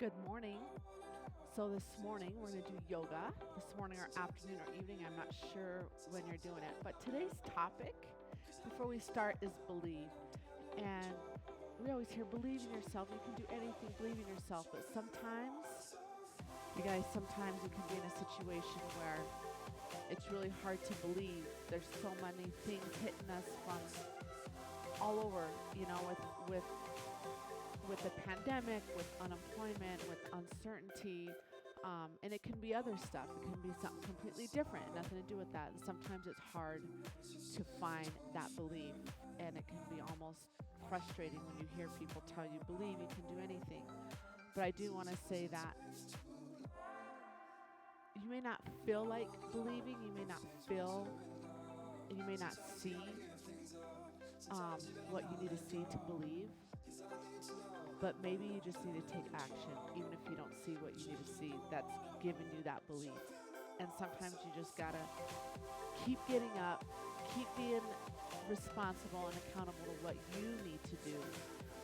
Good morning. So this morning we're going to do yoga. This morning or afternoon or evening. I'm not sure when you're doing it. But today's topic, before we start, is believe. And we always hear believe in yourself. You can do anything, believe in yourself. But sometimes, you guys, sometimes you can be in a situation where it's really hard to believe. There's so many things hitting us from all over, with the pandemic, with unemployment, with uncertainty, and it can be other stuff. It can be something completely different, nothing to do with that. And sometimes it's hard to find that belief, and it can be almost frustrating when you hear people tell you, believe you can do anything. But I do want to say that you may not feel like believing, you may not feel, you may not see what you need to see to believe. But maybe you just need to take action, even if you don't see what you need to see. That's giving you that belief. And sometimes you just gotta keep getting up, keep being responsible and accountable to what you need to do,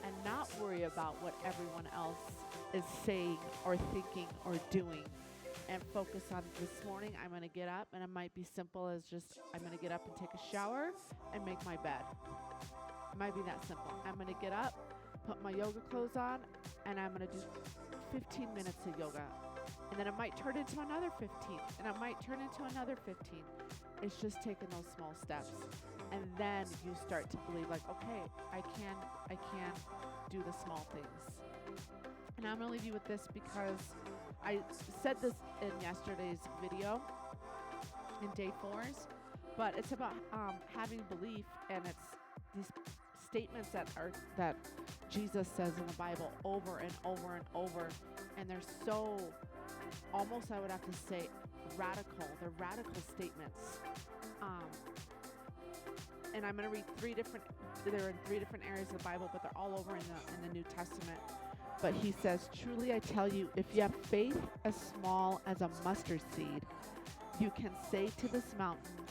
and not worry about what everyone else is saying or thinking or doing. And focus on this morning, I'm gonna get up, and it might be simple as just, I'm gonna get up and take a shower and make my bed. It might be that simple. I'm gonna get up, put my yoga clothes on, and I'm going to do 15 minutes of yoga. And then it might turn into another 15, and it might turn into another 15. It's just taking those small steps. And then you start to believe, like, okay, I can do the small things. And I'm going to leave you with this because I said this in yesterday's video in day 4's, but it's about having belief, and it's these statements that Jesus says in the Bible over and over and over, and they're so, almost I would have to say, radical. They're radical statements. And I'm going to read they're in 3 different areas of the Bible, but they're all over in the New Testament. But he says, truly I tell you, if you have faith as small as a mustard seed, you can say to this mountain,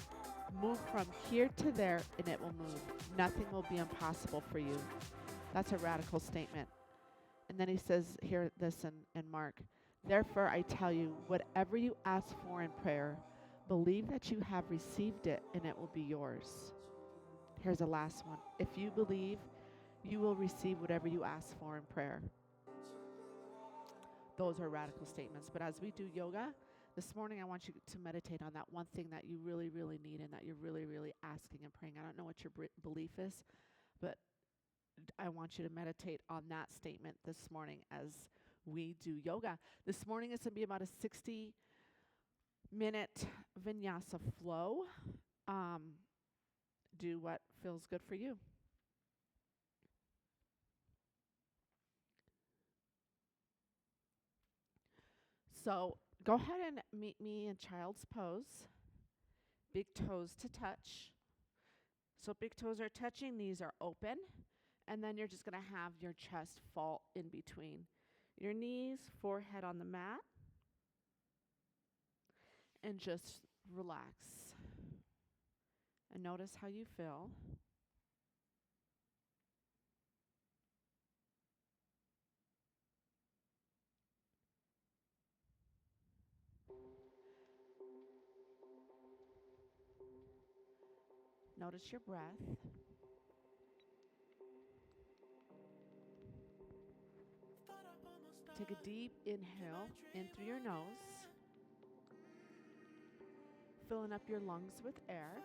move from here to there, and it will move. Nothing will be impossible for you. That's a radical statement. And then he says, hear this in Mark. Therefore, I tell you, whatever you ask for in prayer, believe that you have received it, and it will be yours. Here's the last one. If you believe, you will receive whatever you ask for in prayer. Those are radical statements. But as we do yoga, this morning I want you to meditate on that one thing that you really, really need and that you're really, really asking and praying. I don't know what your belief is, but I want you to meditate on that statement this morning as we do yoga. This morning it's going to be about a 60-minute Vinyasa flow. Do what feels good for you. So go ahead and meet me in child's pose. Big toes to touch. So big toes are touching, knees are open. And then you're just going to have your chest fall in between your knees, forehead on the mat. And just relax. And notice how you feel. Notice your breath. Take a deep inhale in through your nose, filling up your lungs with air.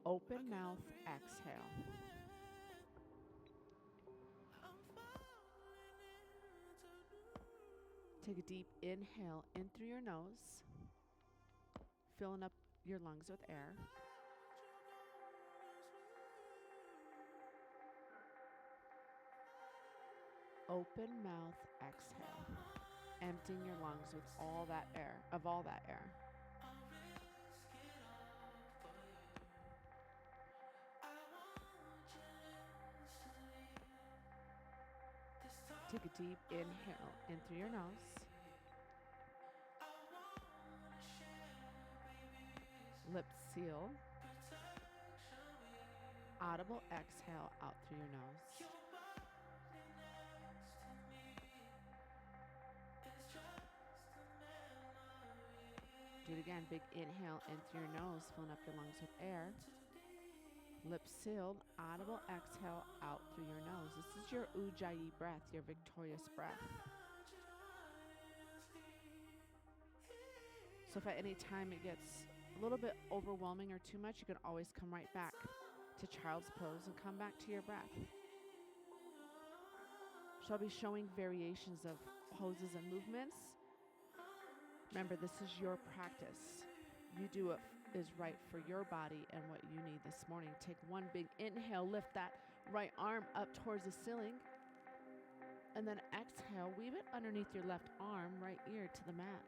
Open mouth, exhale. Take a deep inhale in through your nose, filling up your lungs with air. Open mouth, exhale. Emptying your lungs with all that air, Take a deep inhale in through your nose. Lips seal. Audible exhale out through your nose. Do it again. Big inhale in through your nose, filling up your lungs with air. Lips sealed. Audible exhale out through your nose. This is your Ujjayi breath, your victorious breath. So if at any time it gets a little bit overwhelming or too much, you can always come right back to child's pose and come back to your breath. So I'll be showing variations of poses and movements. Remember, this is your practice. You do what is right for your body and what you need this morning. Take one big inhale, lift that right arm up towards the ceiling. And then exhale, weave it underneath your left arm, right ear to the mat.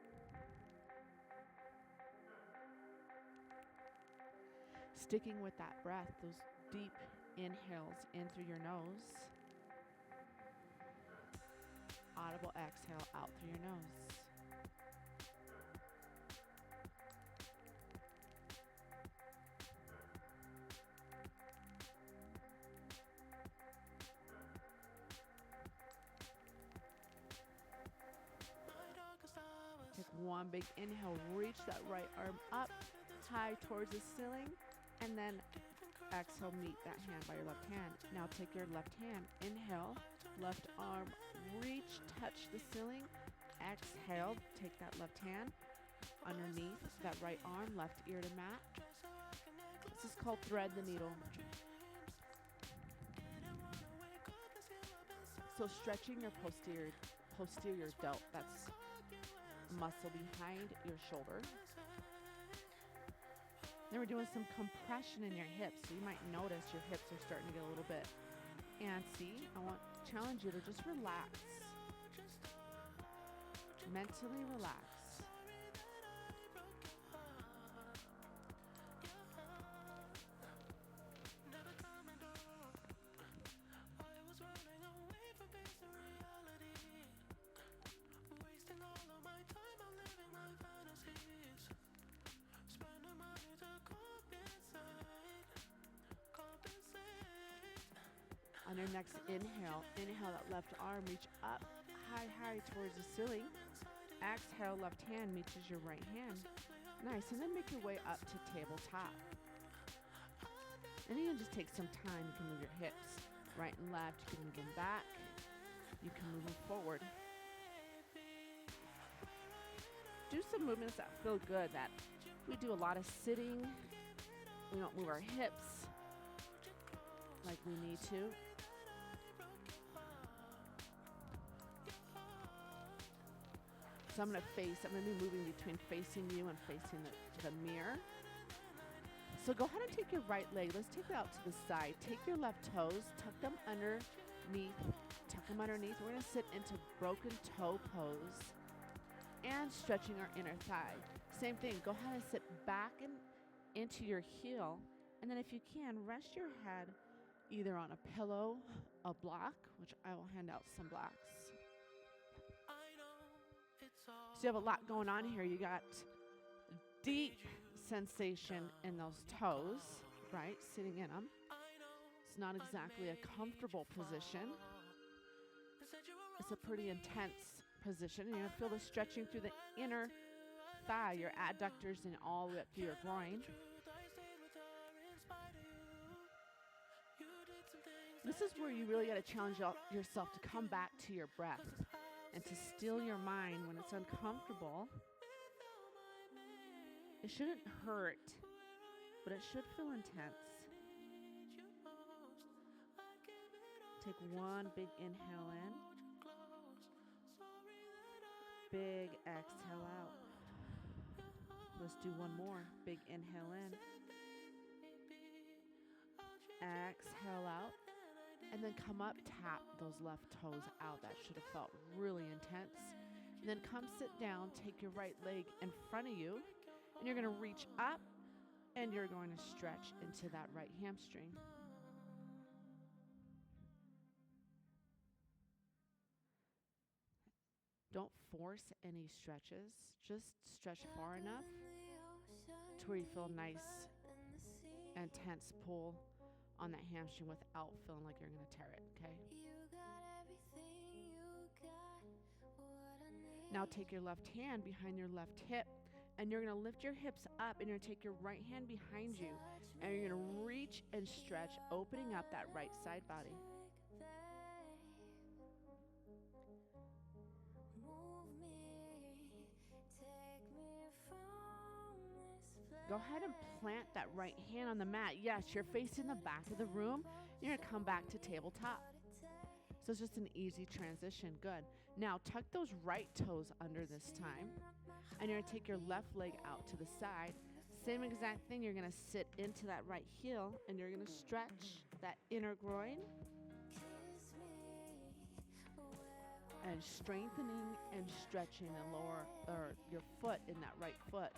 Sticking with that breath, those deep inhales in through your nose. Audible exhale out through your nose. Take one big inhale, reach that right arm up high towards the ceiling, and then exhale, meet that hand by your left hand. Now take your left hand, inhale, left arm, reach, touch the ceiling. Exhale, take that left hand underneath that right arm, left ear to mat. This is called thread the needle. So stretching your posterior delt, that's muscle behind your shoulder. Then we're doing some compression in your hips. So you might notice your hips are starting to get a little bit antsy. I want to challenge you to just relax. Mentally relax. On your next inhale, inhale that left arm, reach up high towards the ceiling. Exhale, left hand reaches your right hand. Nice, and then make your way up to tabletop. And you can just take some time. You can move your hips right and left. You can move them back. You can move them forward. Do some movements that feel good. That we do a lot of sitting. We don't move our hips like we need to. So I'm going to be moving between facing you and facing the mirror. So go ahead and take your right leg. Let's take that out to the side. Take your left toes, tuck them underneath. We're going to sit into broken toe pose and stretching our inner thigh. Same thing. Go ahead and sit back into your heel. And then if you can, rest your head either on a pillow, a block, which I will hand out some blocks. So you have a lot going on here. You got deep sensation in those toes, right? Sitting in them. It's not exactly a comfortable position. It's a pretty intense position. You're going to feel the stretching through the inner thigh, your adductors, and all the way up through your groin. This is where you really got to challenge yourself to come back to your breath and to still your mind when it's uncomfortable. It shouldn't hurt, but it should feel intense. Take one big inhale in. Big exhale out. Let's do one more. Big inhale in. Exhale out. And then come up, tap those left toes out. That should have felt really intense. And then come sit down, take your right leg in front of you, and you're going to reach up, and you're going to stretch into that right hamstring. Don't force any stretches. Just stretch far enough to where you feel nice, intense pull on that hamstring without feeling like you're going to tear it, okay? Now take your left hand behind your left hip. And you're going to lift your hips up and you're going to take your right hand behind you and you're going to reach and stretch, opening up that right side body. Go ahead and plant that right hand on the mat. Yes, you're facing the back of the room. You're going to come back to tabletop. So it's just an easy transition. Good. Now tuck those right toes under this time. And you're going to take your left leg out to the side. Same exact thing. You're going to sit into that right heel and you're going to stretch that inner groin. And strengthening and stretching the lower, or your foot in that right foot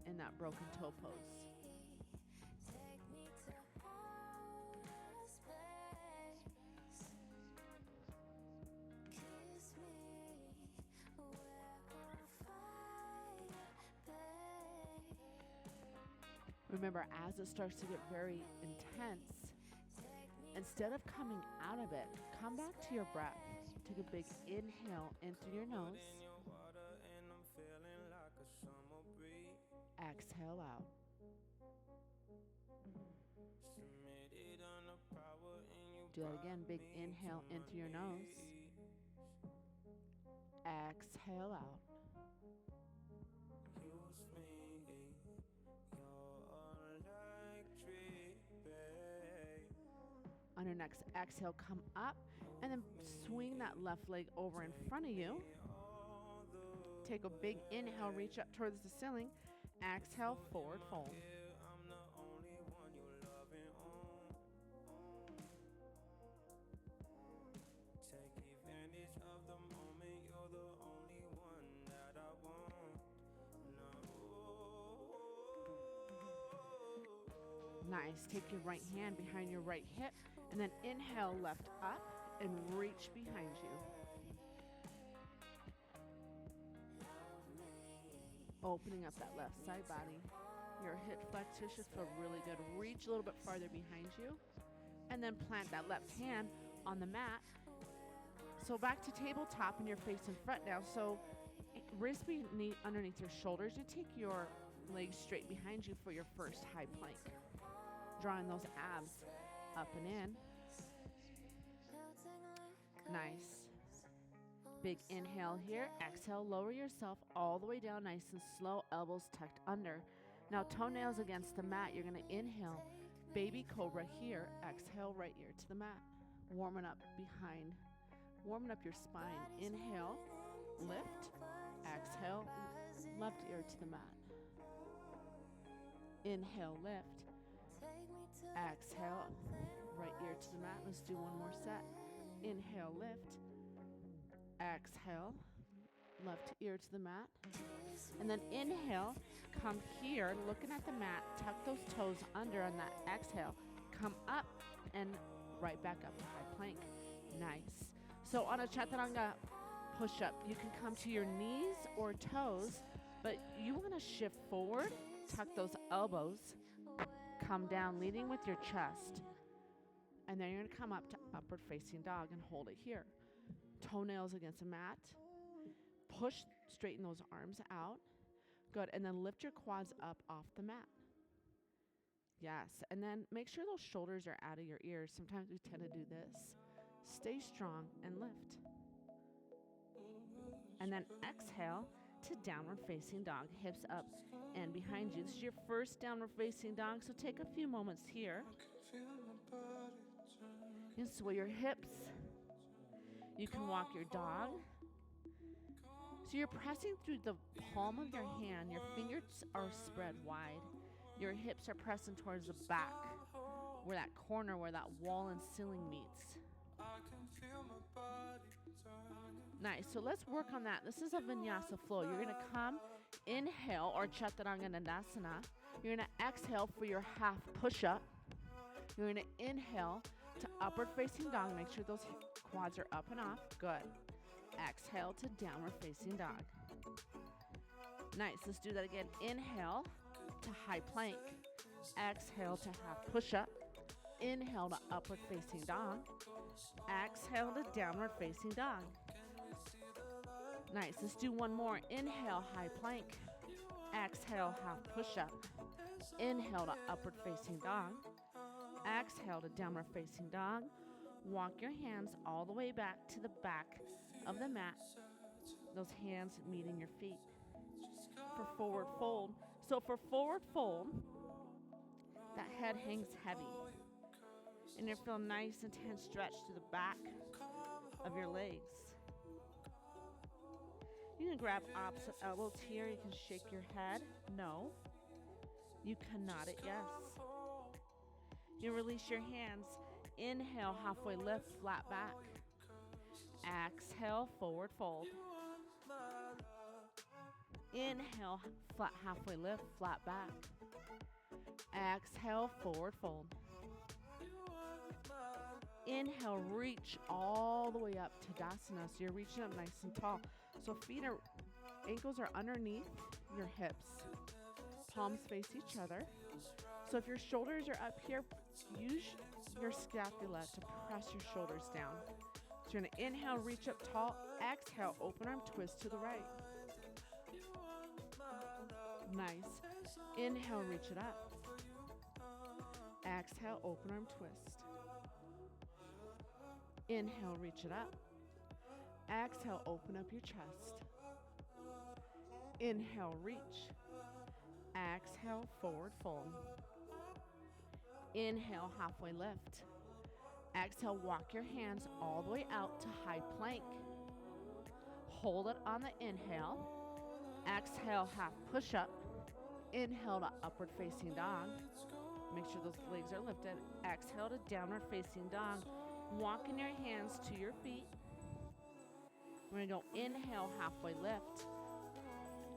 in that broken toe pose. Remember, as it starts to get very intense, instead of coming out of it, come back to your breath. Take a big inhale in through your nose. Exhale out. Do that again. Big inhale in through your nose. Exhale out. On your next exhale, come up and then swing that left leg over in front of you. Take a big inhale, reach up towards the ceiling. Exhale, forward fold. Nice. Take your right hand behind your right hip and then inhale left up and reach behind you. Opening up that left side body. Your hip flexors should feel really good. Reach a little bit farther behind you and then plant that left hand on the mat. So back to tabletop and you're facing front now. So wrist underneath your shoulders. You take your legs straight behind you for your first high plank. Drawing those abs up and in. Nice. Big inhale here. Exhale, lower yourself all the way down nice and slow, elbows tucked under. Now toenails against the mat. You're going to inhale, baby cobra here. Exhale, right ear to the mat. Warming up behind. Warming up your spine. Inhale, lift. Exhale, left ear to the mat. Inhale, lift. Exhale, right ear to the mat. Let's do one more set. Inhale, lift. Exhale, left ear to the mat. And then inhale, come here, looking at the mat, tuck those toes under on that exhale. Come up and right back up to high plank. Nice. So on a chaturanga push-up, you can come to your knees or toes, but you want to shift forward, tuck those elbows, come down, leading with your chest. And then you're going to come up to upward facing dog and hold it here. Toenails against the mat. Push, straighten those arms out. Good. And then lift your quads up off the mat. Yes. And then make sure those shoulders are out of your ears. Sometimes we tend to do this. Stay strong and lift. And then exhale to downward facing dog. Hips up and behind you. This is your first downward facing dog, so take a few moments here. You can sway your hips. You can walk your dog. So you're pressing through the palm of your hand. Your fingers are spread wide. Your hips are pressing towards the back, where that corner, where that wall and ceiling meets. Nice. So let's work on that. This is a Yinyasa flow. You're going to come, inhale, or chaturanga dandasana. You're going to exhale for your half push-up. You're going to inhale to upward facing dog. Make sure those quads are up and off. Good. Exhale to downward facing dog. Nice. Let's do that again. Inhale to high plank. Exhale to half push-up. Inhale to upward facing dog. Exhale to downward facing dog. Nice. Let's do one more. Inhale, high plank. Exhale, half push up. Inhale to upward facing dog. Exhale to downward facing dog. Walk your hands all the way back to the back of the mat. Those hands meeting your feet. For forward fold. So for forward fold, that head hangs heavy. And you feel nice and tense stretch to the back of your legs. You can grab opposite elbows here. You can shake your head. No. You cannot it yes. You release your hands. Inhale, halfway lift, flat back. Exhale, forward fold. Inhale, flat halfway lift, flat back. Exhale, forward fold. Inhale, reach all the way up to Tadasana. So you're reaching up nice and tall. So ankles are underneath your hips. Palms face each other. So if your shoulders are up here, use your scapula to press your shoulders down. So you're going to inhale, reach up tall. Exhale, open arm twist to the right. Nice. Inhale, reach it up. Exhale, open arm twist. Inhale, reach it up. Exhale, open up your chest. Inhale, reach. Exhale, forward fold. Inhale, halfway lift. Exhale, walk your hands all the way out to high plank. Hold it on the inhale. Exhale, half push up. Inhale to upward facing dog. Make sure those legs are lifted. Exhale to downward facing dog. Walking your hands to your feet. We're going to go inhale, halfway lift.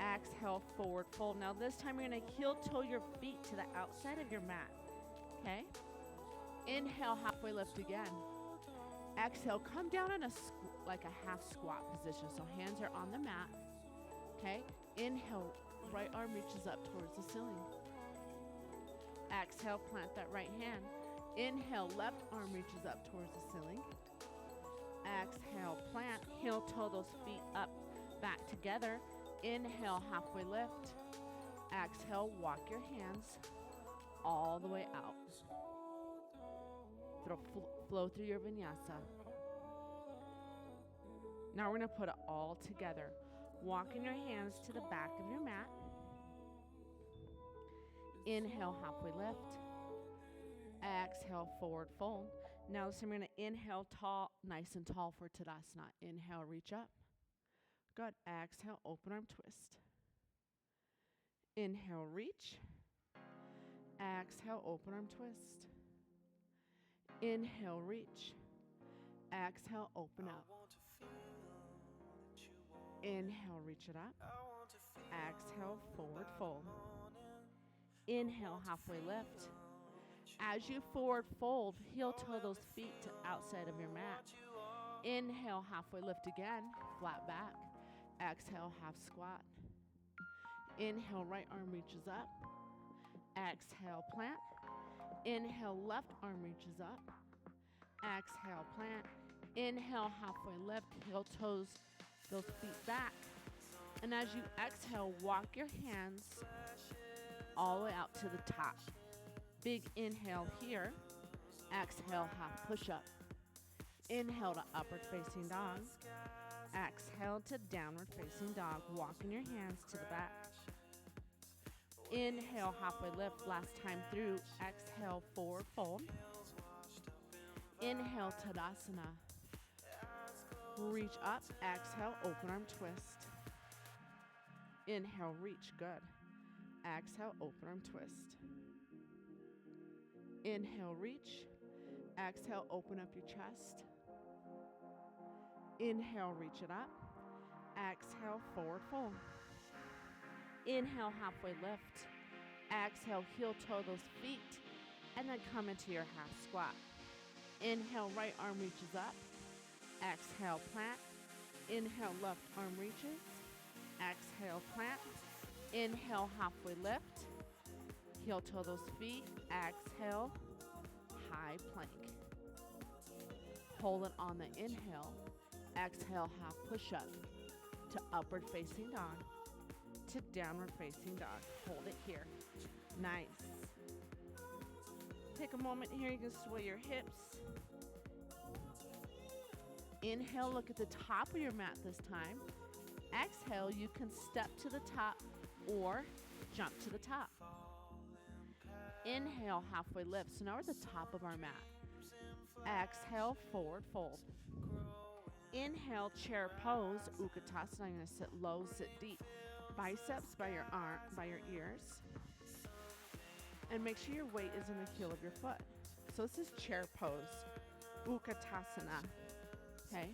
Exhale, forward fold. Now this time you're going to heel toe your feet to the outside of your mat. Okay? Inhale, halfway lift again. Exhale, come down in like a half squat position. So hands are on the mat. Okay? Inhale, right arm reaches up towards the ceiling. Exhale, plant that right hand. Inhale, left arm reaches up towards the ceiling. Exhale, plant, heel toe those feet up, back together. Inhale, halfway lift. Exhale, walk your hands all the way out. Flow through your vinyasa. Now we're going to put it all together. Walking your hands to the back of your mat. Inhale, halfway lift. Exhale, forward fold. Now this time we're going to inhale tall, nice and tall for Tadasana. Inhale, reach up. Good. Exhale, open arm twist. Inhale, reach. Exhale, open arm twist. Inhale, reach. Exhale, open up. Inhale, reach it up. Exhale, forward fold. Inhale, halfway lift. As you forward fold, heel toe those feet to outside of your mat. Inhale, halfway lift again, flat back. Exhale, half squat. Inhale, right arm reaches up. Exhale, plant. Inhale, left arm reaches up. Exhale, plant. Inhale, halfway lift, heel toes those feet back. And as you exhale, walk your hands all the way out to the top. Big inhale here. Exhale, half push up. Inhale to upward facing dog. Exhale to downward facing dog. Walking your hands to the back. Inhale, halfway lift. Last time through. Exhale, forward fold. Inhale, Tadasana. Reach up. Exhale, open arm twist. Inhale, reach. Good. Exhale, open arm twist. Inhale, reach. Exhale, open up your chest. Inhale, reach it up. Exhale, forward fold. Inhale, halfway lift. Exhale, heel toe those feet. And then come into your half squat. Inhale, right arm reaches up. Exhale, plant. Inhale, left arm reaches. Exhale, plant. Inhale, halfway lift. Heel toe those feet. Exhale, high plank. Hold it on the inhale. Exhale, half push up to upward facing dog. to downward facing dog. Hold it here. Nice. Take a moment here. You can sway your hips. Inhale, look at the top of your mat this time. Exhale, you can step to the top or jump to the top. Inhale, halfway lift. So now we're at the top of our mat. Exhale, forward fold. Inhale, chair pose, Utkatasana. I'm going to sit low, sit deep. Biceps by your ears. And make sure your weight is in the heel of your foot. So this is chair pose, Utkatasana. Okay?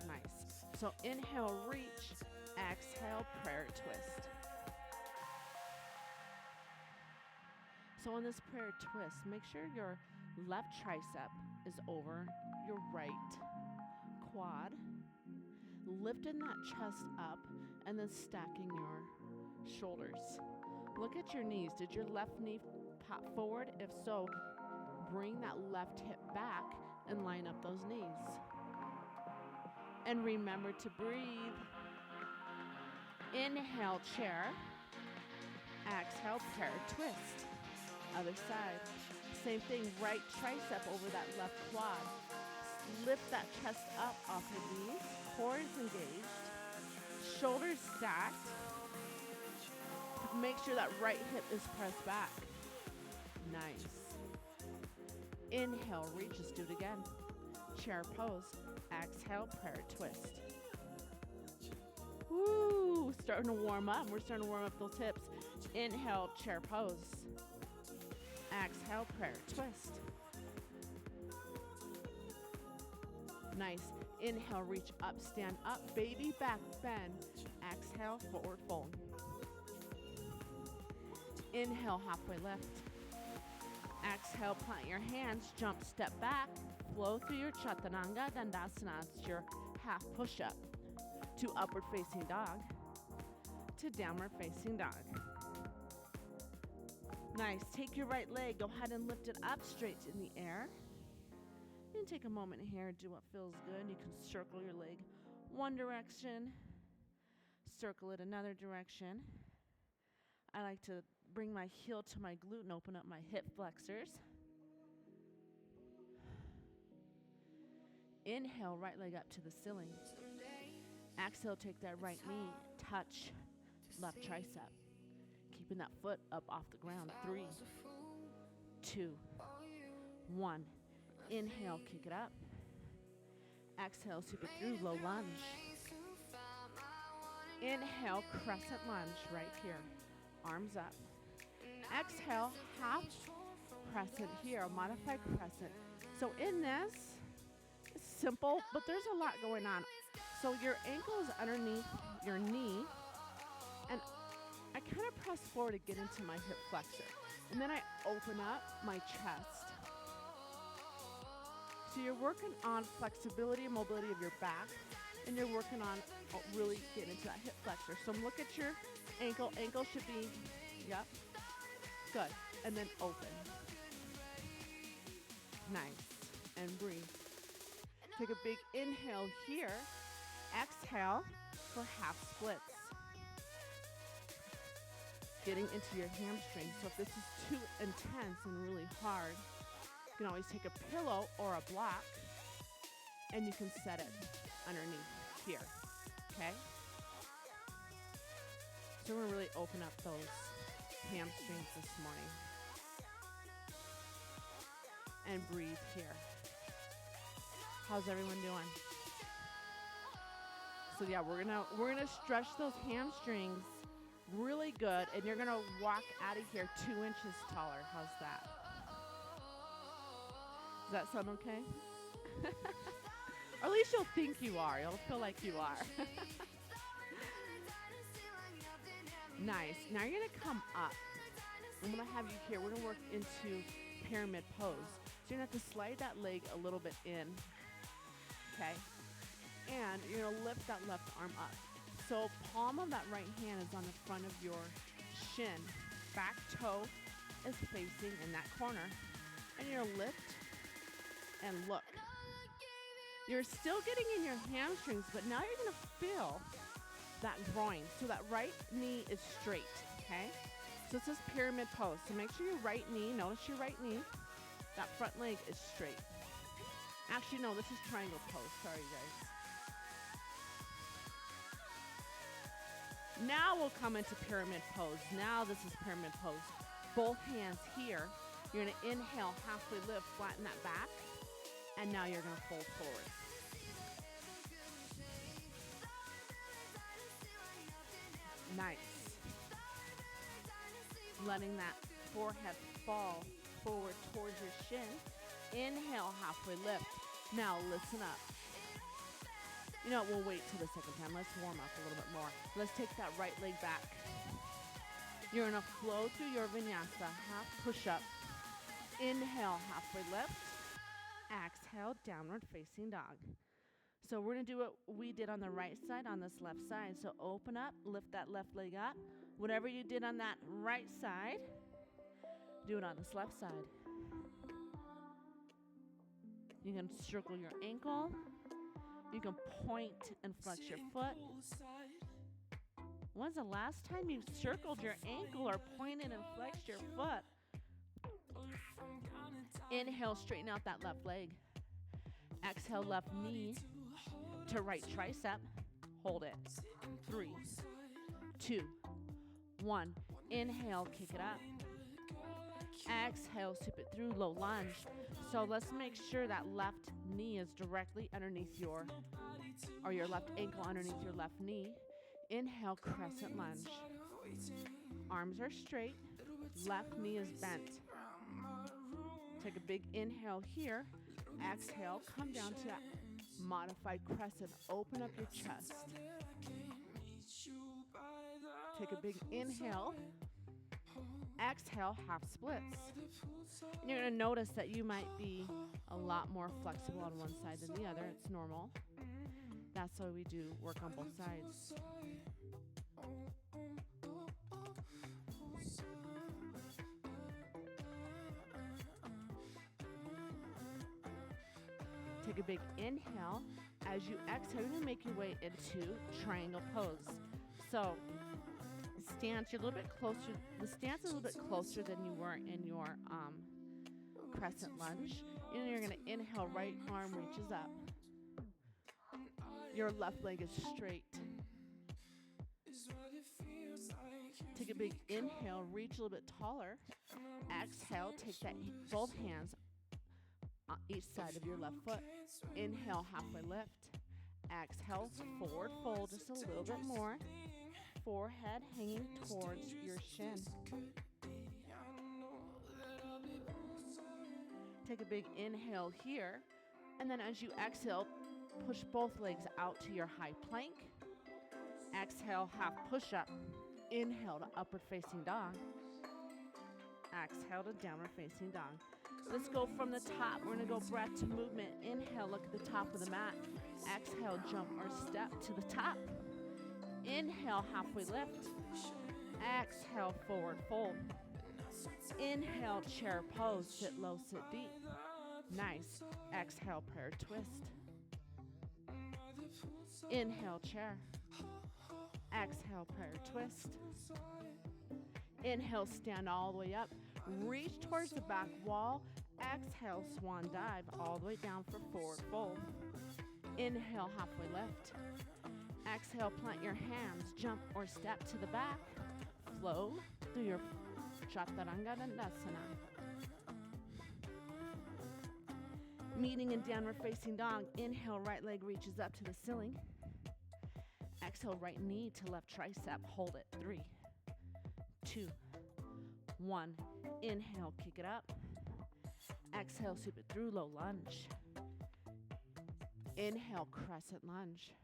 Nice. So inhale, reach. Exhale, prayer twist. So on this prayer twist, make sure your left tricep is over your right quad. Lifting that chest up and then stacking your shoulders. Look at your knees. Did your left knee pop forward? If so, bring that left hip back and line up those knees. And remember to breathe. Inhale, chair. Exhale, prayer twist. Other side. Same thing, right tricep over that left quad. Lift that chest up off your knees. Core is engaged. Shoulders stacked. Make sure that right hip is pressed back. Nice. Inhale, reach. Let's do it again. Chair pose. Exhale, prayer twist. Woo! Starting to warm up. We're starting to warm up those hips. Inhale, chair pose. Exhale, prayer twist. Nice. Inhale, reach up, stand up, baby back bend. Exhale, forward fold. Inhale, halfway lift. Exhale, plant your hands, jump, step back, flow through your Chaturanga Dandasana. It's your half push-up to upward facing dog to downward facing dog. Nice. Take your right leg, go ahead and lift it up straight in the air. And take a moment here, do what feels good. You can circle your leg one direction, circle it another direction. I like to bring my heel to my glute and open up my hip flexors. Inhale, right leg up to the ceiling. Exhale, take that right knee, touch left tricep. Keeping that foot up off the ground. 3, 2, 1. Inhale, kick it up. Exhale, sweep it through, low lunge. Inhale, crescent lunge right here. Arms up. Exhale, half crescent here, a modified crescent. So in this, it's simple, but there's a lot going on. So your ankle is underneath your knee, and I kind of press forward to get into my hip flexor. And then I open up my chest. So you're working on flexibility and mobility of your back, and you're working on really getting into that hip flexor. So look at your ankle. Ankle should be, yep, good. And then open. Nice. And breathe. Take a big inhale here. Exhale for half splits. Getting into your hamstrings. So if this is too intense and really hard, you can always take a pillow or a block and you can set it underneath here. Okay? So we're going to really open up those hamstrings this morning. And breathe here. How's everyone doing? So yeah, we're gonna stretch those hamstrings really good, and you're gonna walk out of here 2 inches taller. How's that? Does that sound okay? Or at least you'll think you are. You'll feel like you are. Nice. Now you're gonna come up. I'm gonna have you here. We're gonna work into pyramid pose. So you're gonna have to slide that leg a little bit in. Okay? And you're gonna lift that left arm up. So palm of that right hand is on the front of your shin. Back toe is facing in that corner. And you're gonna lift and look. You're still getting in your hamstrings, but now you're gonna feel that groin. So that right knee is straight, okay? So this is pyramid pose. So make sure your right knee, notice your right knee, that front leg is straight. Actually, no, this is triangle pose. Sorry, guys. Now we'll come into pyramid pose. Now this is pyramid pose. Both hands here. You're going to inhale, halfway lift, flatten that back. And now you're going to fold forward. Nice. Letting that forehead fall forward towards your shin. Inhale, halfway lift. Now listen up. You know what, we'll wait till the second time. Let's warm up a little bit more. Let's take that right leg back. You're going to flow through your vinyasa, half push-up. Inhale, halfway lift. Exhale, downward facing dog. So we're going to do what we did on the right side on this left side. So open up, lift that left leg up. Whatever you did on that right side, do it on this left side. You can circle your ankle. You can point and flex your foot. When's the last time you circled your ankle or pointed and flexed your foot? Inhale, straighten out that left leg. Exhale, left knee to right tricep. Hold it. 3, 2, 1. Inhale, kick it up. Exhale, sweep it through, low lunge. So let's make sure that left knee is directly underneath your left ankle underneath your left knee. Inhale, crescent lunge. Arms are straight. Left knee is bent. Take a big inhale here. Exhale, come down to that modified crescent. Open up your chest. Take a big inhale. Exhale, half splits. And you're going to notice that you might be a lot more flexible on one side than the other. It's normal. That's why we do work on both sides. Take a big inhale. As you exhale, you're going to make your way into triangle pose. So stance, you're a little bit closer. The stance is a little bit closer than you were in your crescent lunge. And you're going to inhale, right arm reaches up. Your left leg is straight. Take a big inhale, reach a little bit taller. Exhale, take that both hands on each side of your left foot. Inhale, halfway lift. Exhale, forward fold just a little bit more. Forehead hanging towards your shin. Take a big inhale here. And then as you exhale, push both legs out to your high plank. Exhale, half push up. Inhale to upward facing dog. Exhale to downward facing dog. Let's go from the top. We're going to go breath to movement. Inhale, look at the top of the mat. Exhale, jump or step to the top. Inhale, halfway lift. Exhale, forward fold. Inhale, chair pose. Sit low, sit deep. Nice. Exhale, prayer twist. Inhale, chair. Exhale, prayer twist. Inhale, stand all the way up. Reach towards the back wall. Exhale, swan dive all the way down for forward fold. Inhale, halfway lift. Exhale, plant your hands, jump or step to the back. Flow through your Chaturanga Dandasana. Meeting in downward facing dog. Inhale, right leg reaches up to the ceiling. Exhale, right knee to left tricep. Hold it. 3, 2, 1. Inhale, kick it up. Exhale, sweep it through, low lunge. Inhale, crescent lunge.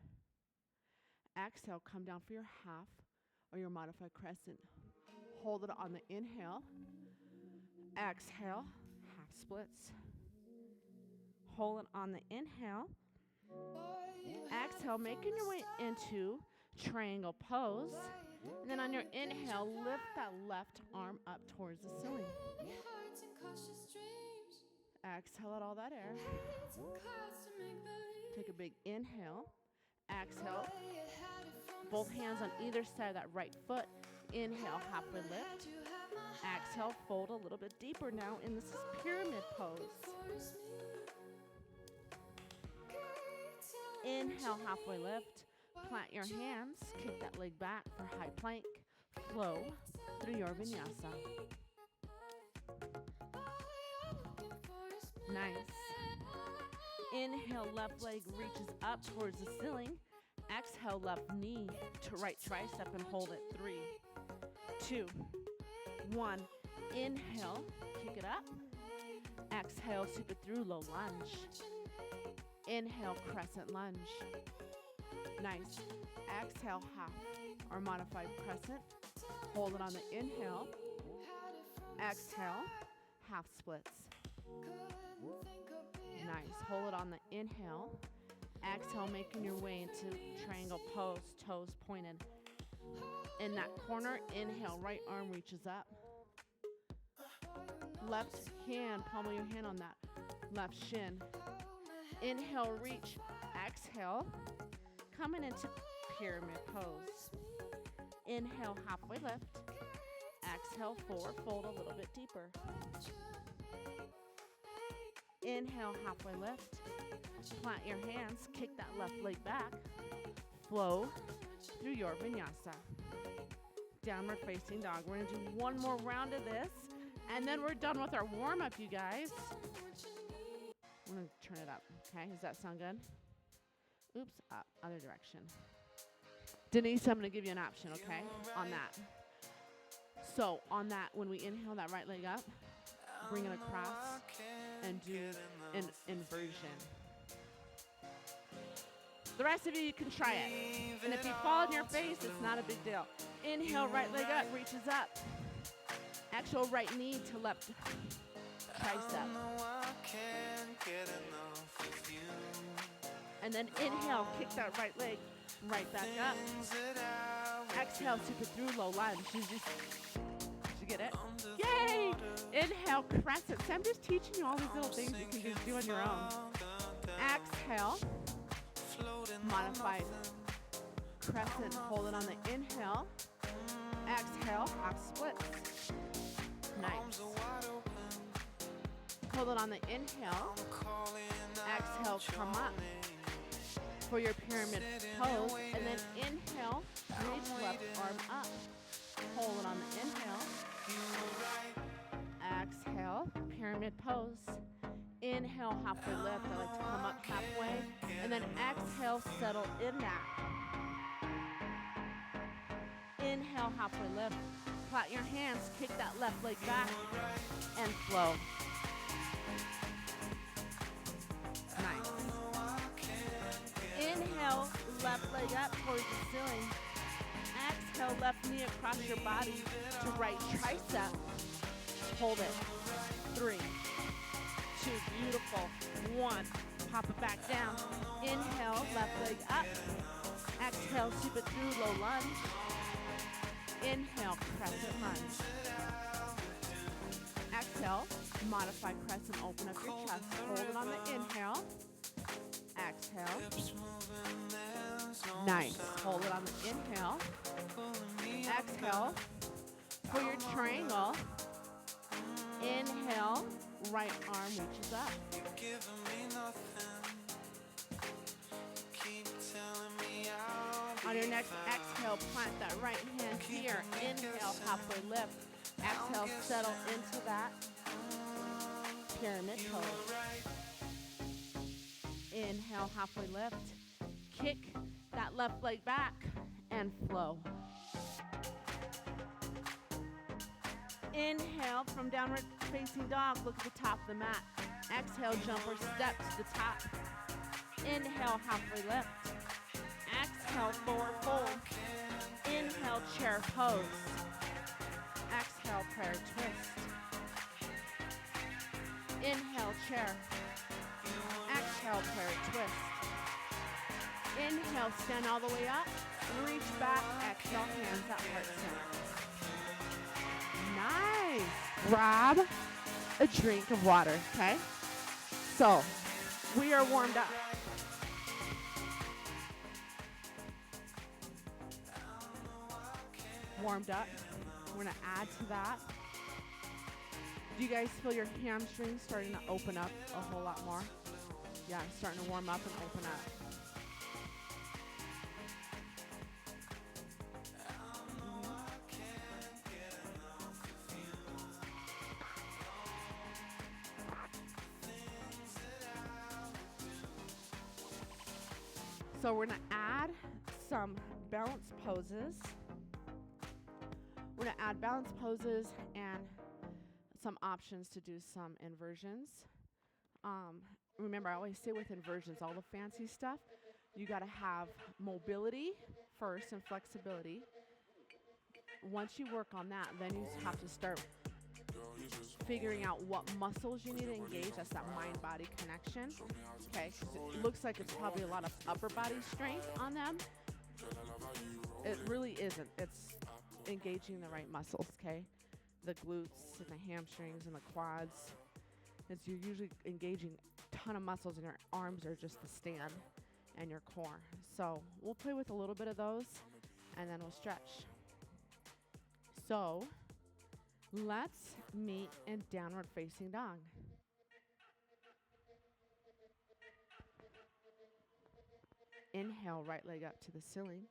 Exhale, come down for your half or your modified crescent. Hold it on the inhale. Exhale, half splits. Hold it on the inhale. Exhale, making your way into triangle pose. And then on your inhale, lift that left arm up towards the ceiling. Exhale out all that air. Take a big inhale. Exhale. Both hands on either side of that right foot. Inhale, halfway lift. Exhale, fold a little bit deeper now, and this is pyramid pose. Inhale, halfway lift. Plant your hands, kick that leg back for high plank. Flow through your vinyasa. Nice. Inhale, left leg reaches up towards the ceiling. Exhale, left knee to right tricep and hold it. 3, 2, 1. Inhale, kick it up. Exhale, sweep it through, low lunge. Inhale, crescent lunge. Nice. Exhale, half or modified crescent. Hold it on the inhale. Exhale, half splits. Nice. Hold it on the inhale. Exhale, making your way into triangle pose, toes pointed. In that corner, inhale, right arm reaches up. Left hand, palm of your hand on that left shin. Inhale, reach. Exhale, coming into pyramid pose. Inhale, halfway lift. Exhale, forward fold a little bit deeper. Inhale, halfway lift. Plant your hands, kick that left leg back. Flow through your vinyasa. Downward facing dog. We're gonna do one more round of this, and then we're done with our warm-up, you guys. I'm gonna turn it up, okay? Does that sound good? Oops, up, other direction. Denise, I'm gonna give you an option, okay, on that. So on that, when we inhale that right leg up, bring it across and do an inversion. The rest of you can try it. And if you fall on your face, it's not a big deal. Inhale, right leg up, reaches up. Actual right knee to left tricep. And then inhale, kick that right leg right back up. Exhale, sweep it through, low lunge. Did you get it? Yay! Inhale, crescent. So I'm just teaching you all these little things you can just do on your own. Exhale, modified crescent. Hold it on the inhale. Exhale, half splits. Nice. Hold it on the inhale. Exhale, come up for your pyramid pose. And then inhale, reach left arm up. Hold it on the inhale. Exhale, pyramid pose. Inhale, halfway lift. I like to come up halfway. And then exhale, settle in that. Inhale, halfway lift. Plant your hands, kick that left leg back, and flow. Nice. Inhale, left leg up towards the ceiling. Exhale, left knee across your body to right tricep. Hold it. 3, 2, beautiful. 1, pop it back down. Inhale, left leg up. Exhale, sweep it through, low lunge. Inhale, crescent lunge. Exhale, modified crescent, open up your chest. Hold it on the inhale. Exhale. Nice. Hold it on the inhale. Exhale. For your triangle, inhale, right arm reaches up. On your next exhale, plant that right hand here. Inhale, halfway lift. Exhale, settle into that pyramid pose. Inhale, halfway lift. Kick that left leg back and flow. Inhale from downward facing dog. Look at the top of the mat. Exhale, jumper step to the top. Inhale, halfway lift. Exhale, forward fold. Inhale, chair pose. Exhale, prayer twist. Inhale, chair. Exhale, prayer twist. Inhale, stand all the way up. Reach back. Exhale, hands at heart center. Nice. Grab a drink of water, okay? So, we are warmed up. warmed up. We're gonna add to that. Do you guys feel your hamstrings starting to open up a whole lot more? Yeah, starting to warm up and open up. So we're gonna add some balance poses. We're gonna add balance poses and some options to do some inversions. Remember, I always say with inversions, all the fancy stuff, you gotta have mobility first and flexibility. Once you work on that, then you have to start figuring out what muscles you need to engage. That's that mind-body connection. Okay, 'cause it looks like it's probably a lot of upper body strength on them. It really isn't. It's engaging the right muscles, okay? The glutes and the hamstrings and the quads. It's you're usually engaging a ton of muscles, and your arms are just the stand and your core. So we'll play with a little bit of those, and then we'll stretch. So let's meet in downward facing dog. Inhale, right leg up to the ceiling.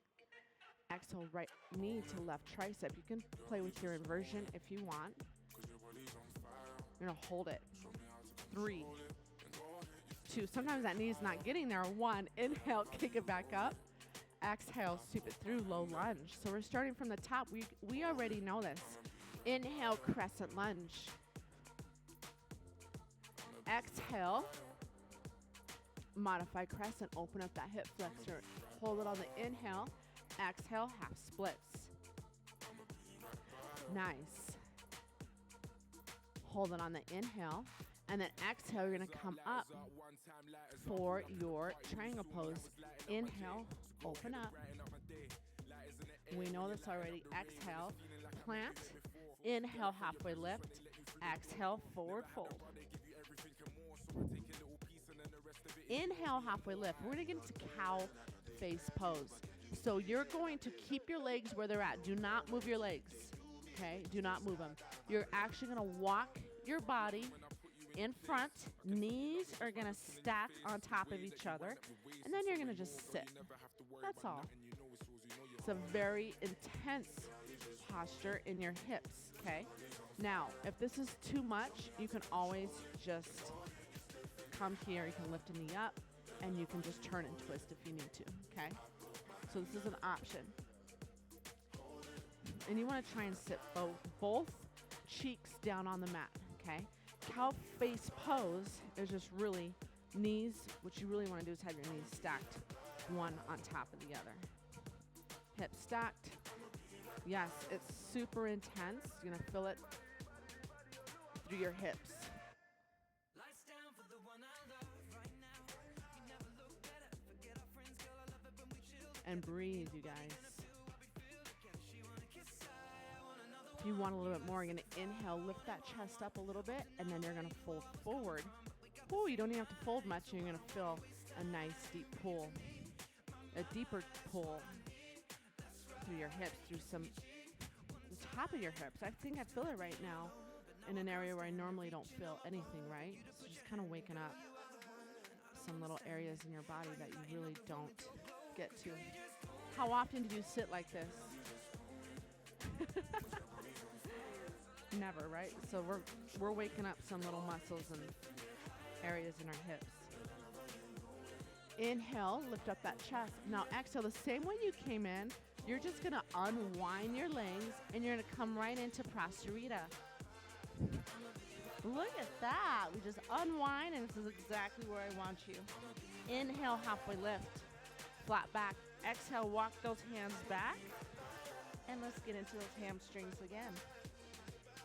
Exhale, right knee to left tricep. You can play with your inversion if you want. You're gonna hold it. 3, 2. Sometimes that knee's not getting there. 1, inhale, kick it back up. Exhale, sweep it through, low lunge. So we're starting from the top. We already know this. Inhale, crescent lunge. Exhale, modify crescent. Open up that hip flexor. Hold it on the inhale. Exhale, half splits. Nice. Hold it on the inhale. And then exhale, you're going to come up for your triangle pose. Inhale, open up. We know this already. Exhale, plant. Inhale, halfway lift. Exhale, forward fold. Inhale, halfway lift. We're going to get into cow face pose. So you're going to keep your legs where they're at. Do not move your legs. Okay? Do not move them. You're actually going to walk your body in front. Knees are going to stack on top of each other. And then you're going to just sit. That's all. It's a very intense posture in your hips. Okay? Now, if this is too much, you can always just come here. You can lift a knee up, and you can just turn and twist if you need to. Okay? So this is an option. And you want to try and sit both cheeks down on the mat, okay? Cow face pose is just really knees. What you really want to do is have your knees stacked one on top of the other. Hips stacked. Yes, it's super intense. You're going to feel it through your hips. And breathe, you guys. If you want a little bit more, you're going to inhale, lift that chest up a little bit, and then you're going to fold forward. Oh, you don't even have to fold much, and you're going to feel a nice deep pull, a deeper pull through your hips, through the top of your hips. I think I feel it right now in an area where I normally don't feel anything, right? So just kind of waking up some little areas in your body that you really don't get to. How often do you sit like this? Never, right? So we're waking up some little muscles and areas in our hips. Inhale, lift up that chest. Now exhale the same way you came in. You're just gonna unwind your legs and you're gonna come right into Prasarita. Look at that. We just unwind, and this is exactly where I want you. Inhale, halfway lift. Flat back. Exhale, walk those hands back. And let's get into those hamstrings again.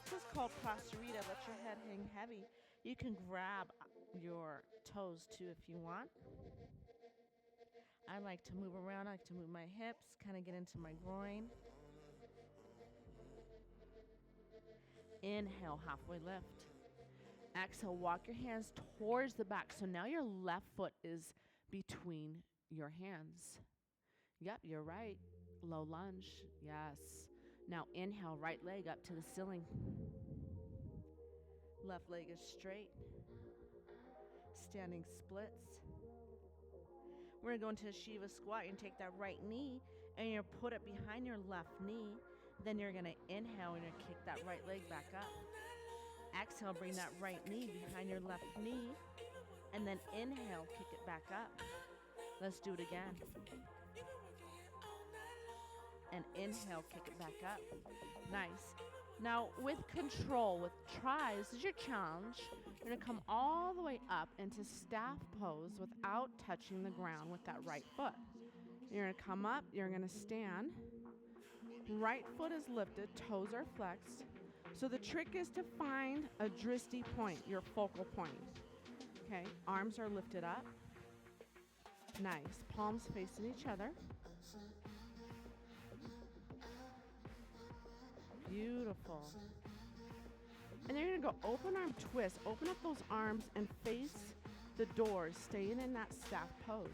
This is called Prasarita. Let your head hang heavy. You can grab your toes too if you want. I like to move around. I like to move my hips, kind of get into my groin. Inhale, halfway lift. Exhale, walk your hands towards the back. So now your left foot is between your hands. Yep, you're right. Low lunge. Yes. Now inhale, right leg up to the ceiling. Left leg is straight. Standing splits. We're going to go into a Shiva squat. You're going to take that right knee and you're going to put it behind your left knee. Then you're going to inhale and you're going to kick that right leg back up. Exhale, bring that right knee behind your left knee. And then inhale, kick it back up. Let's do it again. And inhale, kick it back up. Nice. Now with control, with try, this is your challenge. You're going to come all the way up into staff pose without touching the ground with that right foot. You're going to come up, you're going to stand. Right foot is lifted, toes are flexed. So the trick is to find a drishti point, your focal point. Okay, arms are lifted up. Nice, palms facing each other. Beautiful. And then you're going to go open arm twist. Open up those arms and face the doors, staying in that staff pose.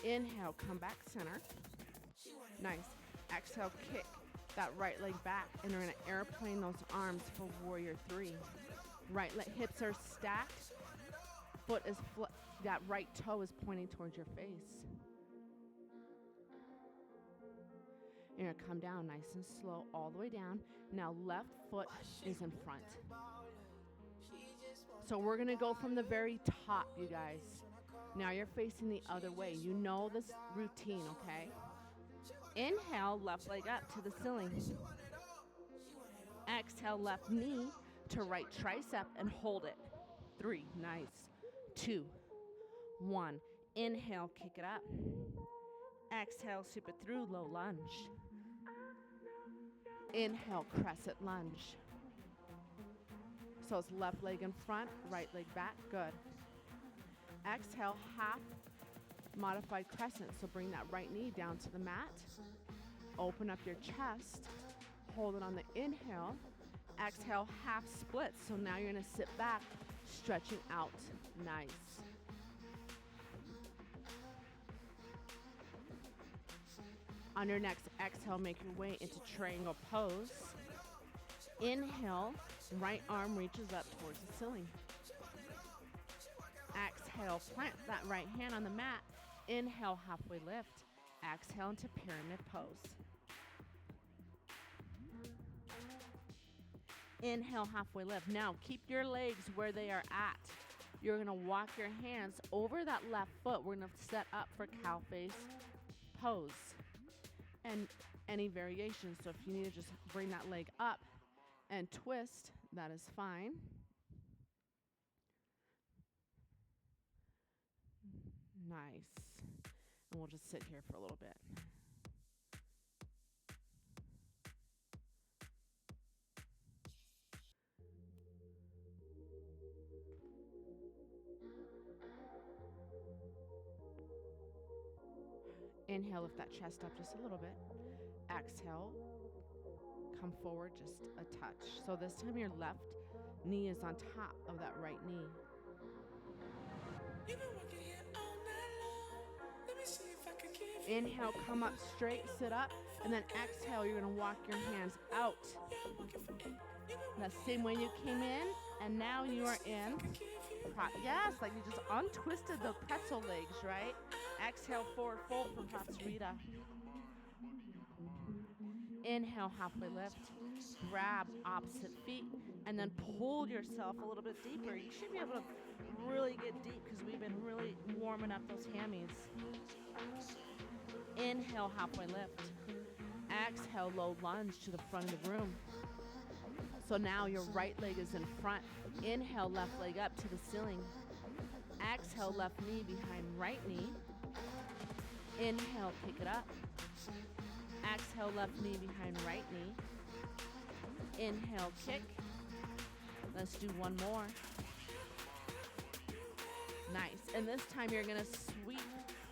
Inhale, come back center. Nice. Exhale, kick that right leg back, and you're going to airplane those arms for warrior three. Right leg, hips are stacked. Foot is that right toe is pointing towards your face. You're going to come down nice and slow all the way down. Now left foot is in front. So we're going to go from the very top, you guys. Now you're facing the other way. You know this routine, okay? Inhale, left leg up to the ceiling. Exhale, left knee to right tricep and hold it. 3, nice. 2, 1. Inhale, kick it up. Exhale, sweep it through, low lunge. Inhale, crescent lunge. So it's left leg in front, right leg back, good. Exhale, half modified crescent. So bring that right knee down to the mat. Open up your chest. Hold it on the inhale. Exhale, half split. So now you're going to sit back, stretching out. Nice. On your next exhale, make your way into triangle pose. Inhale, right arm reaches up towards the ceiling. Exhale, plant that right hand on the mat. Inhale, halfway lift. Exhale into pyramid pose. Inhale, halfway lift. Now keep your legs where they are at. You're going to walk your hands over that left foot. We're going to set up for cow face pose. And any variations. So if you need to just bring that leg up and twist, that is fine. Nice. And we'll just sit here for a little bit. Inhale, lift that chest up just a little bit. Exhale, come forward just a touch. So this time your left knee is on top of that right knee. Inhale, come up straight, sit up, and then exhale, you're going to walk your hands out. The same way you came in, and now you are in. Yes, like you just untwisted the pretzel legs, right? Exhale, forward fold for Prasarita. Inhale, halfway lift. Grab opposite feet, and then pull yourself a little bit deeper. You should be able to really get deep because we've been really warming up those hammies. Inhale, halfway lift. Exhale, low lunge to the front of the room. So now your right leg is in front. Inhale, left leg up to the ceiling. Exhale, left knee behind right knee. Inhale, pick it up. Exhale, left knee behind right knee. Inhale, kick. Let's do one more. Nice. And this time you're going to sweep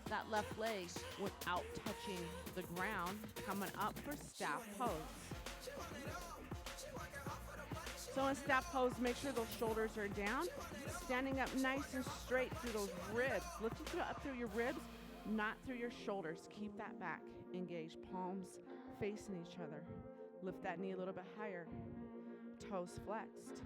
that left leg without touching the ground, coming up for staff pose. So So in staff pose, make sure those shoulders are down. Standing up nice and straight through those ribs. Lifting up through your ribs, not through your shoulders. Keep that back. Engage, palms facing each other. Lift that knee a little bit higher. Toes flexed.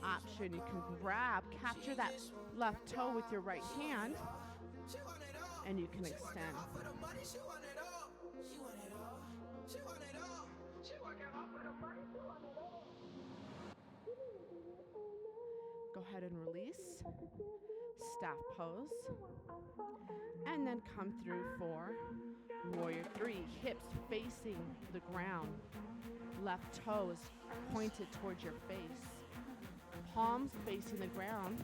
Option, you can grab, capture that left toe with your right hand, and you can extend. Go ahead and release. Staff pose. And then come through for warrior 3. Hips facing the ground. Left toes pointed towards your face. Palms facing the ground.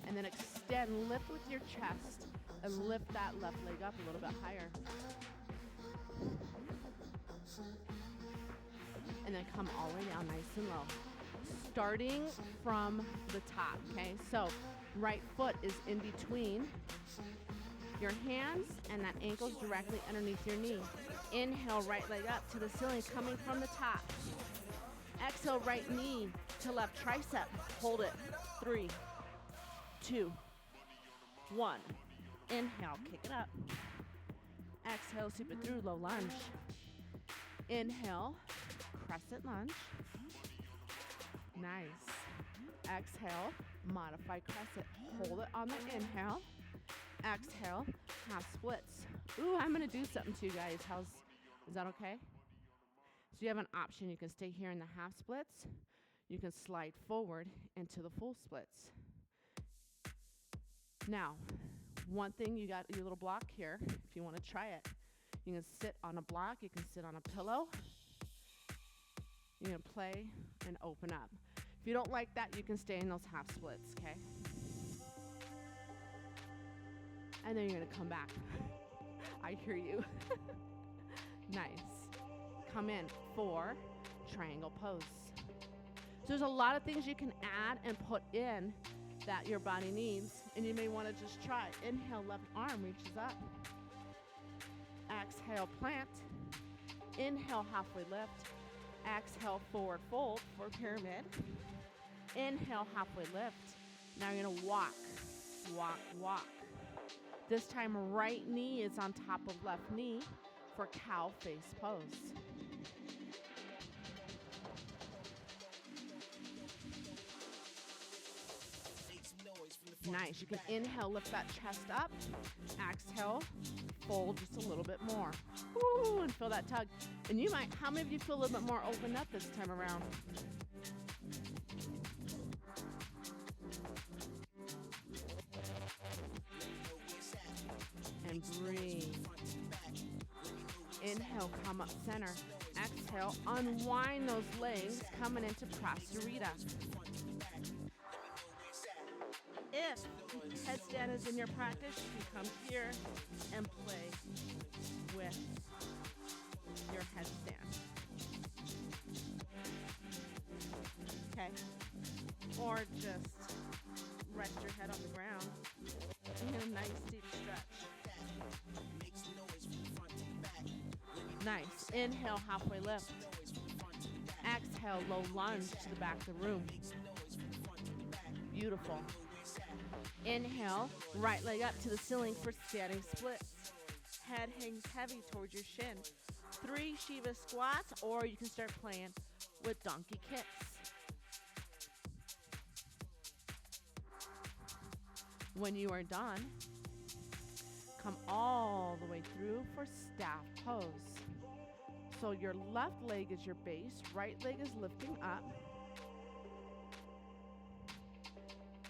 And then extend, lift with your chest, and lift that left leg up a little bit higher. And then come all the way down nice and low. Starting from the top, okay? So right foot is in between your hands and that ankle's directly underneath your knee. Inhale, right leg up to the ceiling, coming from the top. Exhale, right knee to left tricep. Hold it. 3, 2, 1. Inhale, kick it up. Exhale, sweep it through, low lunge. Inhale, crescent lunge. Nice. Exhale, modify crescent. Hold it on the inhale. Exhale, half splits. Ooh, I'm gonna do something to you guys. Is that okay? So you have an option. You can stay here in the half splits. You can slide forward into the full splits. Now, one thing, you got your little block here. If you want to try it, you can sit on a block. You can sit on a pillow. You can play and open up. If you don't like that, you can stay in those half splits, okay? And then you're gonna come back. I hear you. Nice. Come in for triangle pose. So there's a lot of things you can add and put in that your body needs, and you may want to just try. Inhale, left arm reaches up. Exhale, plant. Inhale, halfway lift. Exhale, forward fold for pyramid. Inhale, halfway lift. Now you're gonna walk, walk, walk. This time, right knee is on top of left knee for cow face pose. Nice. You can inhale, lift that chest up. Exhale, fold just a little bit more. Woo, and feel that tug. And you might, how many of you feel a little bit more opened up this time around? And breathe. Inhale, come up center. Exhale, unwind those legs, coming into Prasarita. If headstand is in your practice, you can come here and play with your headstand. Okay? Or just rest your head on the ground and get a nice deep stretch. Nice. Inhale, halfway lift. Exhale, low lunge to the back of the room. Beautiful. Inhale, right leg up to the ceiling for standing splits. Head hangs heavy towards your shin. 3 Shiva squats, or you can start playing with donkey kicks. When you are done, come all the way through for staff pose. So your left leg is your base, right leg is lifting up.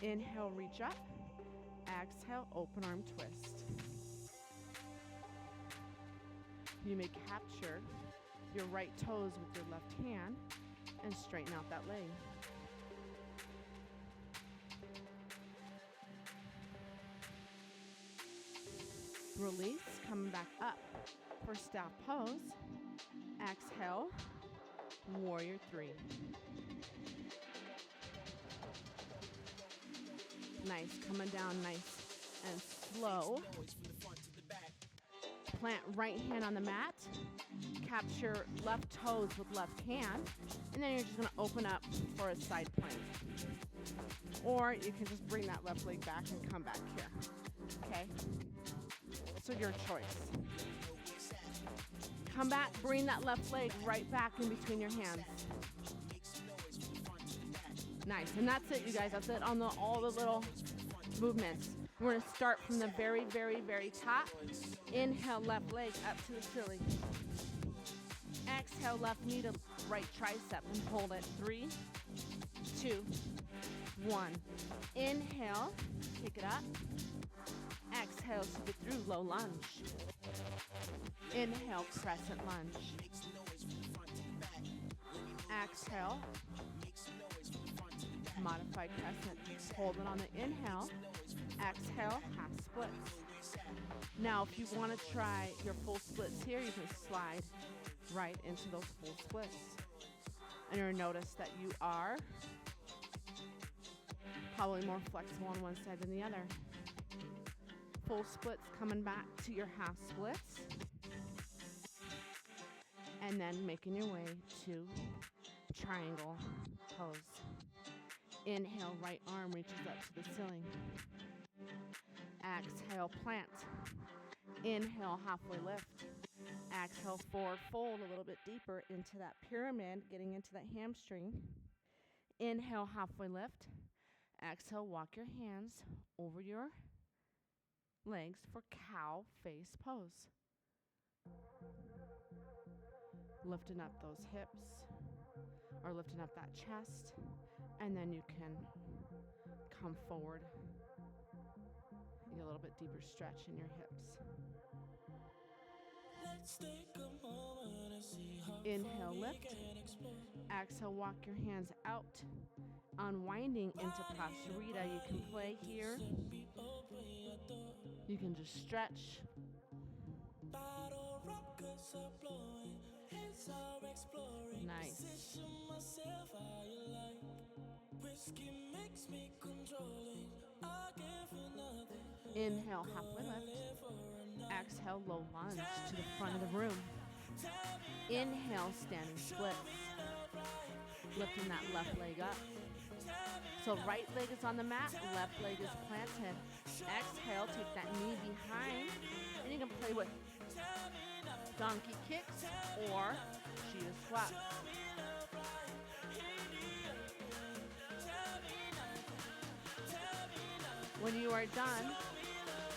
Inhale, reach up. Exhale, open arm twist. You may capture your right toes with your left hand and straighten out that leg. Release, coming back up for staff pose. Exhale, warrior 3. Nice, coming down nice and slow. Plant right hand on the mat. capture left toes with left hand, and then you're just going to open up for a side plank. Or you can just bring that left leg back and come back here. Okay? So your choice. Come back, bring that left leg right back in between your hands. Nice, and that's it, you guys. That's it on all the little movements. We're gonna start from the very, very, very top. Inhale, left leg up to the ceiling. Exhale, left knee to right tricep and hold it. 3, 2, 1. Inhale, pick it up. Exhale, sweep it through, low lunge. Inhale, crescent lunge. Exhale, modified crescent. Hold it on the inhale. Exhale, half splits. Now, if you want to try your full splits here, you can slide right into those full splits. And you'll notice that you are probably more flexible on one side than the other. Full splits coming back to your half splits. And then making your way to triangle pose. Inhale, right arm reaches up to the ceiling. Exhale, plant. Inhale, halfway lift. Exhale, forward fold a little bit deeper into that pyramid, getting into that hamstring. Inhale, halfway lift. Exhale, walk your hands over your legs for cow face pose. Lifting up those hips or lifting up that chest, and then you can come forward. You get a little bit deeper stretch in your hips. Inhale, lift. Exhale, walk your hands out. Unwinding into Pasarita. You can play here. You can just stretch. Nice. Inhale, halfway lift. Exhale, low lunge to the front of the room. Inhale, standing splits. Lifting that left leg up. So right leg is on the mat, left leg is planted. Exhale, take that knee behind, and you can play with donkey kicks or cheetah squats. When you are done,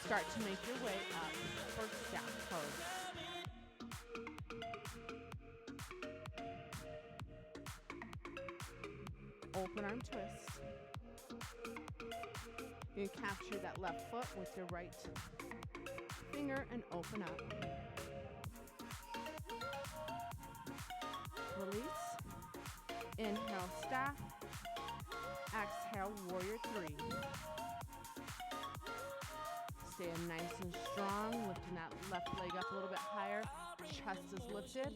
start to make your way up for staff pose. Open arm twist. You capture that left foot with your right finger and open up. Release. Inhale, staff. Exhale, warrior 3. Stay nice and strong, lifting that left leg up a little bit higher. Chest is lifted.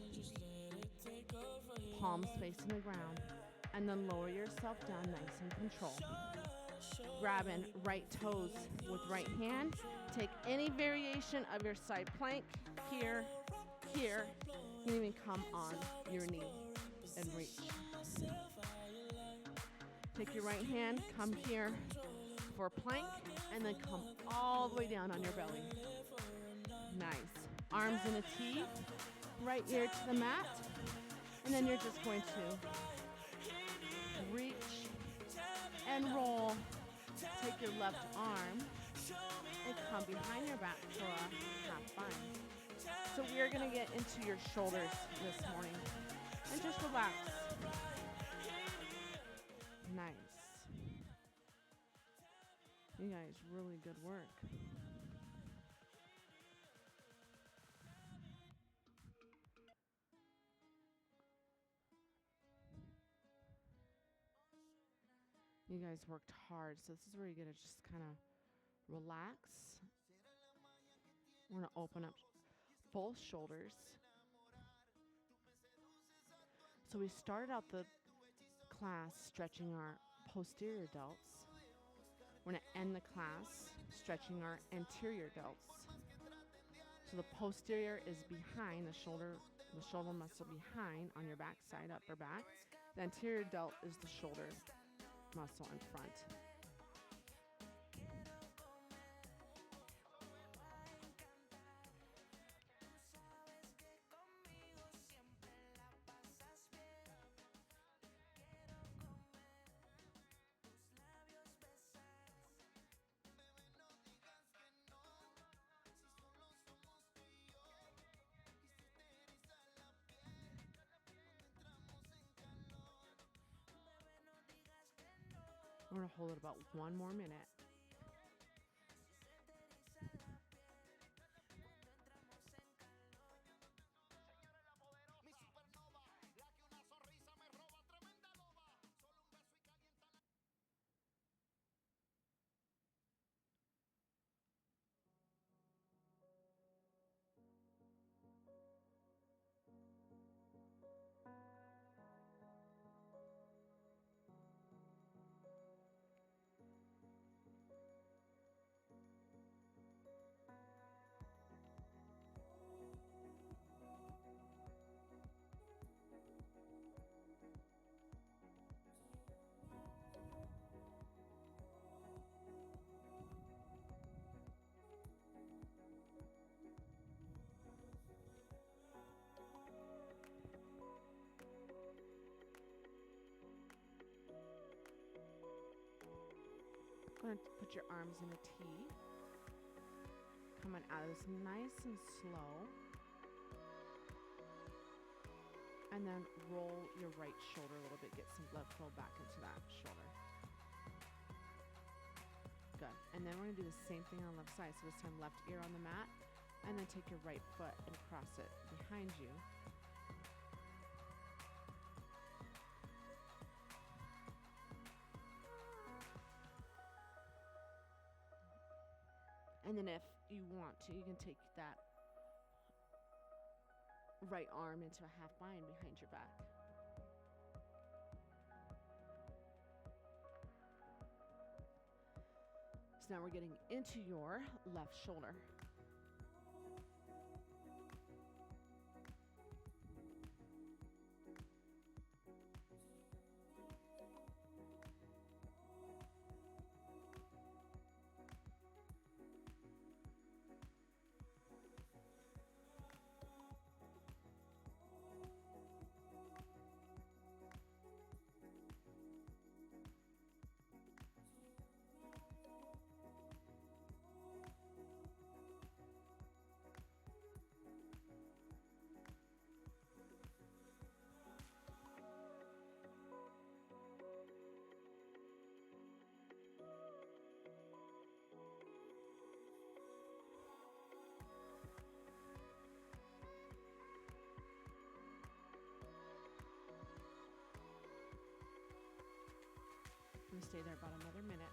Palms facing the ground. And then lower yourself down nice and control. Grabbing right toes with right hand. Take any variation of your side plank. Here, here. You can even come on your knee and reach. Take your right hand, come here for a plank, and then come all the way down on your belly. Nice. Arms in a T, right ear to the mat, and then you're just going to reach and roll. Take your left arm and come behind your back for a half bind. So we are going to get into your shoulders this morning. And just relax. Nice. You guys, really good work. You guys worked hard, so this is where you're going to just kind of relax. We're going to open up both shoulders. So we started out the class stretching our posterior delts. We're going to end the class stretching our anterior delts. So the posterior is behind the shoulder the shoulder muscle behind on your back side, upper back. The anterior delt is the shoulder muscle in front. We're going to hold it about 1 more minute. Going to put your arms in a T. Coming out of this nice and slow. And then roll your right shoulder a little bit. Get some blood flow back into that shoulder. Good. And then we're going to do the same thing on the left side. So this time left ear on the mat. And then take your right foot and cross it behind you. And then if you want to, you can take that right arm into a half bind behind your back. So now we're getting into your left shoulder. I'm going to stay there about another minute.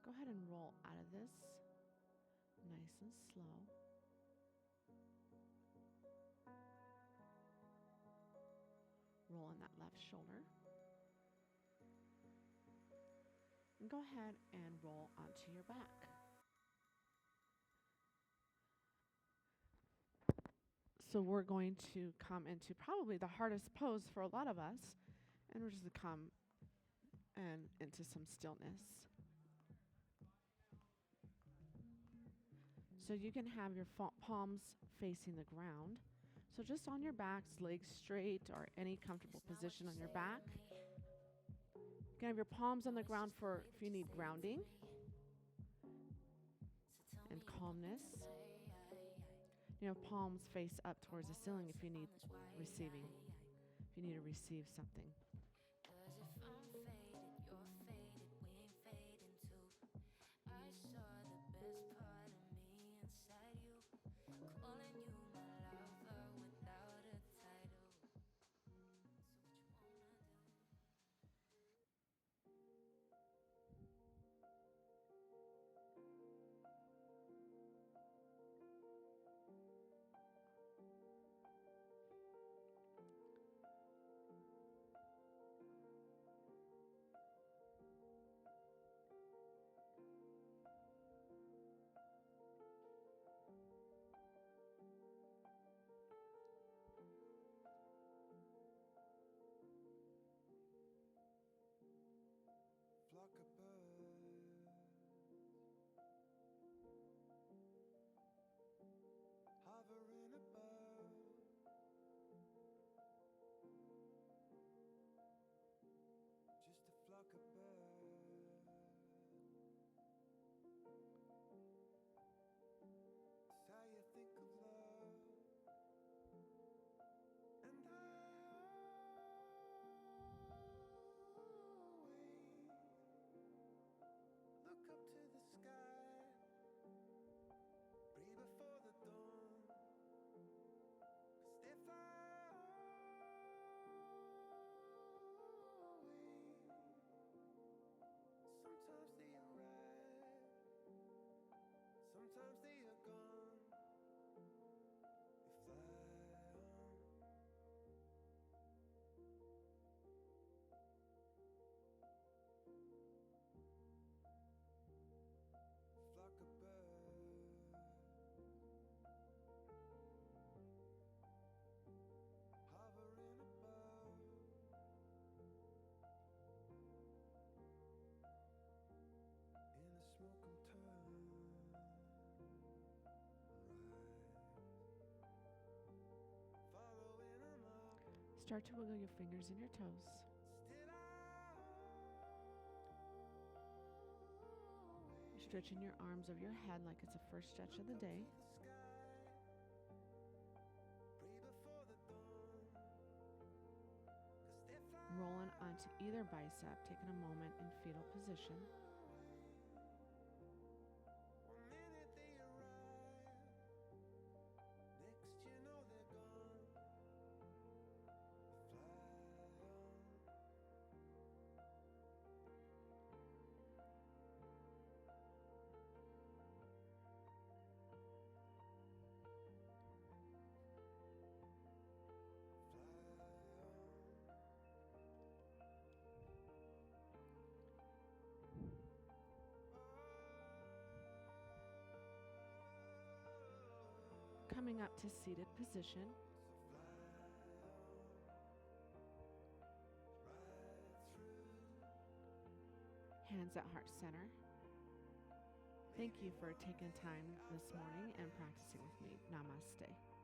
Go ahead and roll out of this nice and slow. Roll in that left shoulder. And go ahead and roll onto your back. So we're going to come into probably the hardest pose for a lot of us, and we're just going to come and into some stillness. So you can have your palms facing the ground. So just on your backs, legs straight, or any comfortable position on your back. You can have your palms on the ground for if you need grounding and calmness. You know, palms face up towards the ceiling if you need receiving, if you need to receive something. Flock of birds hovering above, just a flock of birds. It's how you think of love, and I look up to the sky, breathe before the dawn, 'cause they fly away. Sometimes they arrive, sometimes they are gone. They fly on. Flock of birds hovering above, in the smoke and turn right, following them up. Start to wiggle your fingers and your toes. Still You're stretching your arms over your head like it's the first stretch of the day. the sky, breathe before the dawn, 'cause they fly Rolling onto either bicep, taking a moment in fetal position. one minute they arrive, next you know they're gone. Fly on. Fly on. Coming up to seated position. Hands at heart center. Thank you for taking time this morning and practicing with me. Namaste.